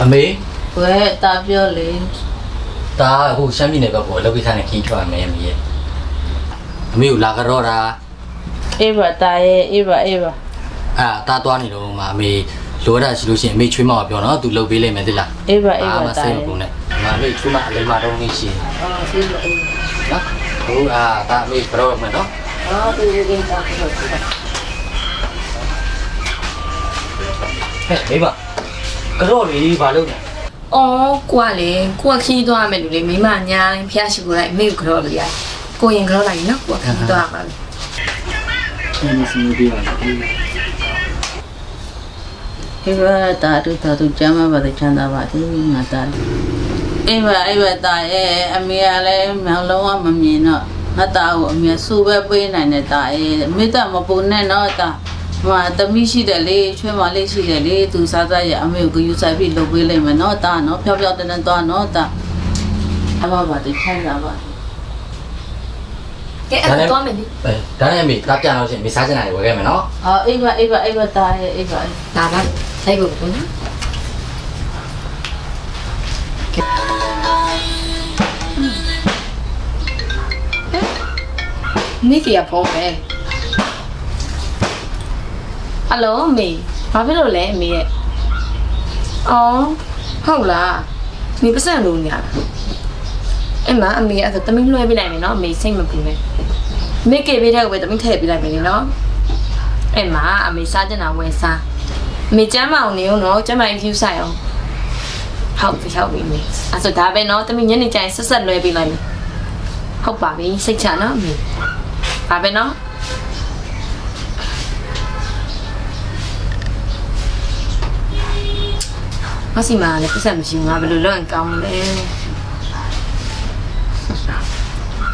အမေဝဲတာပြောလေဒါဟိုရှမ်းပြည်နယ်ဘက်ကိုလောက်ကိစ္စနဲ့ခင်းထွက်ရမယ်အမေရဲ့အမေကိုလာကြတော့တာအေးပါတာရဲ့အေးပါအဲ့ဒါသွားနေတော့မှာအမေလိုတာရှိလို့ရှိရင်အမေချွေးမပြောနော်သူလုပ်ပေးလိမ့်မယ်သိလားအေးပါတာရဲ့စိတ်မပူနဲ့ငါမေချွေးမအလေးမတော့နေရှိအေးပါအေးနော်ဟိုဒါအမေပြောမယ်နော်ဒီကိစ္စကိုဟဲ့မိမကြော့လေးဘာလုပ်လဲအော်ကိုကလေကိုကခီးသွားမယ်လူလေမိမညာရင်ဖျားရှိကိုလိုက်မိကိုကြော့လို့ရတယ်ကိုရင်ကြော့လိုက်နော်ကိုကခီးသွားပါမယ်ဒီနေ့စီးပြီးပါလားအေးပါတာတူကျမ်းပါတဲ့ချမ်းသာပါသေးငါတာအေးပါတာရဲ့အမေကလည်းမောင်လုံးဝမမြင်တော့ငါတာကိုအမေစူပဲပေးနိုင်တဲ့တာရဲ့မိသားမပူနဲ့တော့တာမှာတမိရှိတယ်လေချွေးမလေးရှိတယ်လေသူစားစားရအမေကိုယူဆိုင်ပြီးလုပ်ပေးလိုက်မယ်နော်တာနော်ဖြောက်ဖြောက်တန်းသွားနော်တာအမပါတဲ့ချမ်းသာပါကဲအဲ့တော့မယ်ဒီဒါနဲ့အမေတားပြန်လို့ရှိရင်မေစားချင်တာတွေဝယ်ခဲ့မယ်နော်ဟောအေးပါတာရဲ့အေးပါဒါပါဆိုင်ဖို့ဘူးနော်နိကရဖုန်းပဲဟယ်လိုမေဘာဖြစ်လို့လဲအမေရဲ့အော်ဟုတ်လားမေပတ်စံလို့ညာအဲ့မှာအမေအဲ့ဒါတမင်းလွှဲပေးလိုက်မယ်နော်အမေစိတ်မပူနဲ့မေကေပေးတဲ့ကိုပဲတမင်းထည့်ပေးလိုက်မယ်နော်အဲ့မှာအမေစားကျင်တာဝယ်စားအမေကျမ်းမအောင်နေဦးနော်ကျမ်းမရင်ဖြူဆိုင်အောင်ဟုတ်ပြီမေအဲ့ဆိုဒါပဲနော်တမင်းညနေကျရင်ဆက်လွှဲပေးလိုက်မယ်ဟုတ်ပါပြီစိတ်ချနော်အမေဒါပဲနော်မစီမာလည်းပတ်စံမရှိဘူးငါဘယ်လိုလုပ်ရင်ကောင်းလဲ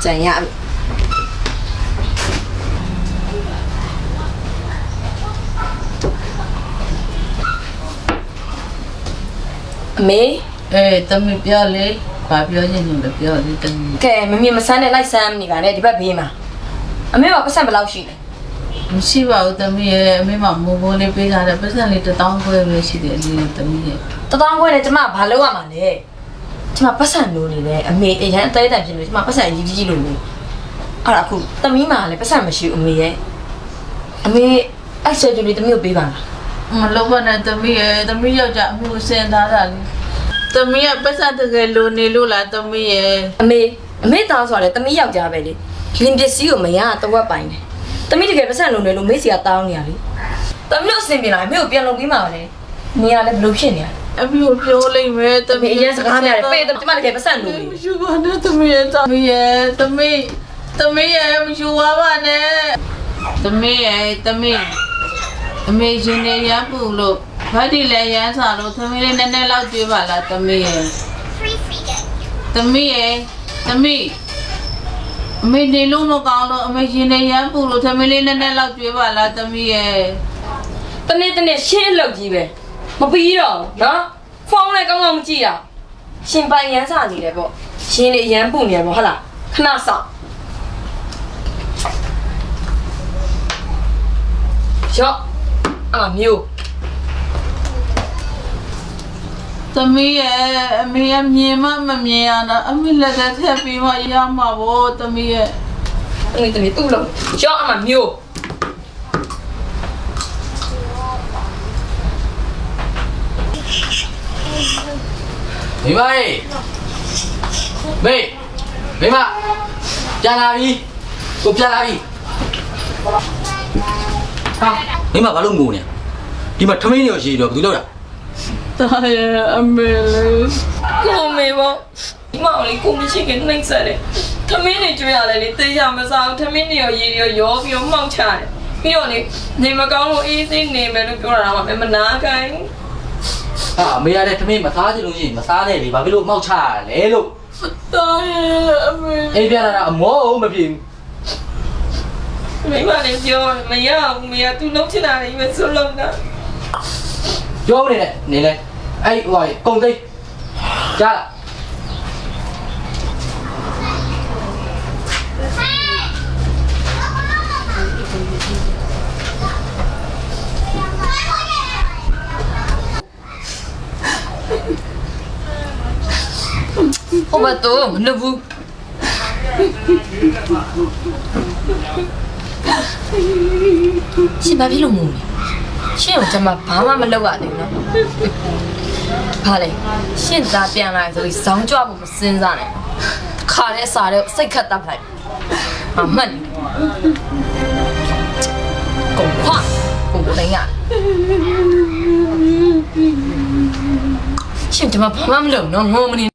ကြံရအမေတမီပြောလေဘာပြောချင်လို့ပြောလေတမီကဲမမြင်မဆန်းနဲ့လိုက်ဆန်းနေပါနဲ့ဒီဘက်ဘေးမှာအမေကပတ်စံဘယ်လောက်ရှိလဲမရှိပါဘူးတမီရဲ့အမေမမိုးမိုးလေးပေးထားတယ်ပတ်စံလေး1000ခွဲပဲရှိတယ်လေတမီရဲ့1000ခွဲနဲ့ကျမဘာလုပ်ရမှာလဲကျမပတ်စံလို့နေလေအမေအရန်အသေးအတန်ဖြစ်လို့ကျမပတ်စံကြီးကြီးလို့နေအဲ့ဒါအခုတမီမှာလည်းပတ်စံမရှိဘူးအမေရဲ့အမေအဲ့ဆယ်ကျူလေးတမီကိုပေးပါလားမလုပ်ပါနဲ့တမီရဲ့တမီယောက်ျားအမေကိုစင်သားတာလေတမီရဲ့ပတ်စံတကယ်လိုနေလို့လားတမီရဲ့အမေတောင်းဆိုရတယ်တမီယောက်ျားပဲလေလင်းပစ္စည်းကိုမရတော့ဝက်ပိုင်တယ်တမီတကယ်ပတ်စံလိုနေလို့မေ့စီကတောင်းနေရလေတမီအဆင်ပြေလားအမေကိုပြန်လုပ်ပြီးမှပါလေနေရလဲဘလို့ဖြစ်နေရလဲအမေကိုပြောလိုက်မယ်တမီအရင်စကားများတယ်ပေးတယ်ကျမတကယ်ပတ်စံလိုနေမရှိပါနဲ့တမီရဲ့တမီရဲ့မရှိပါနဲ့တမီရဲ့အမေရှင်နေရပူလို့ဘာဒီလဲရမ်းစားလို့သမီးလေးနည်းနည်းလောက်ကြွေးပါလားသမီးရဲ့အမေနေလုံးမကောင်းလို့အမေရှင်နေရမ်းပူလို့သမီးလေးနည်းနည်းလောက်ကြွေးပါလားသမီးရဲ့တနေ့ရှင်းလောက်ကြီးပဲမပြီးတော့နော်ဖုန်းလည်းကောင်းကောင်းမကြည့်ရရှင်ပိုင်ရမ်းစားနေတယ်ပေါ့ရှင်လေးရမ်းပူနေတယ်ပေါ့ဟုတ်လားခဏစောင့်ရော့အမျိုးသမီးရဲ့အမေကမြင်မမြင်ရတာအမေလက်ကထက်ပြီးမှရမှာပေါ့သမီးရဲ့တမီသူ့လုံးရော့အမျိုးမိမရေမိမပြန်လာပြီကိုပြန်လာပြီဟာမိမဘာလို့ငိုနေဒီမှာထမင်းရောရှိတော့ဘယ်သူလောက်တာတာရဲ့အမေလေးကိုမေပေါ့ဒီမောင်လေးကိုမရှိခင်နှိမ့်ဆက်တယ်ထမင်းနေကျွေးရတယ်လေတေးရမစားဘူးထမင်းနေရောရေရောပြီးတော့မှောက်ချတယ်ပြီးတော့လေနေမကောင်းလို့အေးစိနေမယ်လို့ပြောတာမှမနာခိုင်းအမေရတဲ့ထမင်းမစားချင်လို့ရှိရင်မစားနဲ့လေဘာဖြစ်လို့မှောက်ချရလဲလို့တာရဲ့အမေအေးပြန်လာတာအမောမပြေဘူးမိမလည်းပြောမရဘူးမရသူလုံးချင်တာလေးပဲစွလုံးတာပြောနေလေအဲ့ဟိုကုံသိကြား ဟုတ်ပါတော့မလုပ်ဘူး ရှင်ဘာဖြစ်လို့မို့လဲရှင်ကိုကျွန်မဘာမှမလုပ်ရသေးဘူးနော်ဘာလဲရှင်သားပြန်လာဆိုပြီးဇောင်းကြွဖို့မစင်စားနဲ့ခါတဲ့စားတဲ့စိတ်ခတ်တတ်လိုက်အမှန်ကုန်ခွာကုန်တိုင်းရရှင်ကျွန်မဘာမှမလုပ်နော်ငိုမနေ